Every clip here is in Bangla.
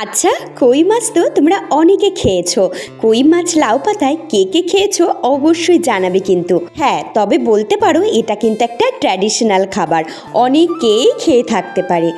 আচ্ছা, কই মাছ তো তোমরা অনেকে খেয়েছো। কই মাছ লাউ পাতায় কে কে খেয়েছো অবশ্যই জানাবে কিন্তু। হ্যাঁ, তবে বলতে পারো এটা কিন্তু একটা ট্র্যাডিশনাল খাবার, অনেকেই খেয়ে থাকতে পারে।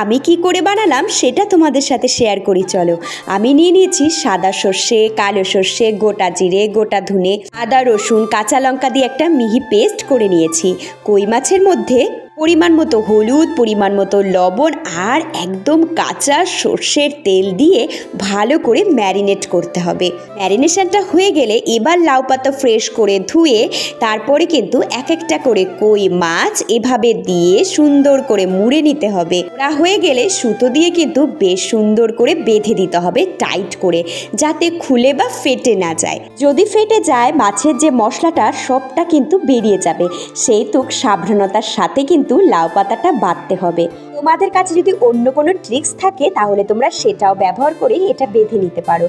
আমি কি করে বানালাম সেটা তোমাদের সাথে শেয়ার করি চলো। আমি নিয়ে নিয়েছি সাদা সর্ষে, কালো সর্ষে, গোটা জিরে, গোটা ধনে, আদা রসুন, কাঁচা লঙ্কা দিয়ে একটা মিহি পেস্ট করে নিয়েছি। কই মাছের মধ্যে পরিমাণ মতো হলুদ, পরিমাণ মতো লবণ আর একদম কাঁচা সর্ষের তেল দিয়ে ভালো করে ম্যারিনেট করতে হবে। ম্যারিনেশনটা হয়ে গেলে এবার লাউ পাতা ফ্রেশ করে ধুয়ে তারপরে কিন্তু এক একটা করে কই মাছ এভাবে দিয়ে সুন্দর করে মুড়ে নিতে হবে। ওরা হয়ে গেলে সুতো দিয়ে কিন্তু বেশ সুন্দর করে বেঁধে দিতে হবে টাইট করে, যাতে খুলে বা ফেটে না যায়। যদি ফেটে যায় মাছের যে মশলাটা সবটা কিন্তু বেরিয়ে যাবে, সেই তুক সাবধানতার সাথে কিন্তু লাউ পাতাটা বাটতে হবে। তোমাদের কাছে যদি অন্য কোনো ট্রিক্স থাকে তাহলে তোমরা সেটাও ব্যবহার করে এটা বেঁধে নিতে পারো।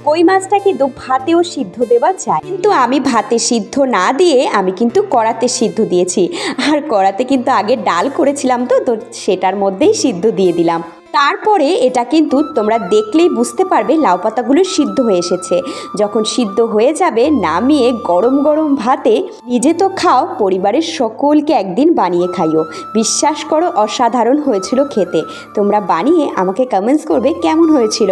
কই মাছটা কিন্তু ভাতেও সিদ্ধ দেওয়া যায়, কিন্তু আমি ভাতে সিদ্ধ না দিয়ে আমি কিন্তু কড়াতে সিদ্ধ দিয়েছি। আর কড়াতে কিন্তু আগে ডাল করেছিলাম তো সেটার মধ্যেই সিদ্ধ দিয়ে দিলাম। তারপরে এটা কিন্তু তোমরা দেখলেই বুঝতে পারবে লাউ পাতাগুলো সিদ্ধ হয়ে এসেছে। যখন সিদ্ধ হয়ে যাবে নামিয়ে গরম গরম ভাতে নিজে তো খাও, পরিবারের সকলকে একদিন বানিয়ে খাইও। বিশ্বাস করো অসাধারণ হয়েছিল খেতে। তোমরা বানিয়ে আমাকে কমেন্টস করবে কেমন হয়েছিল।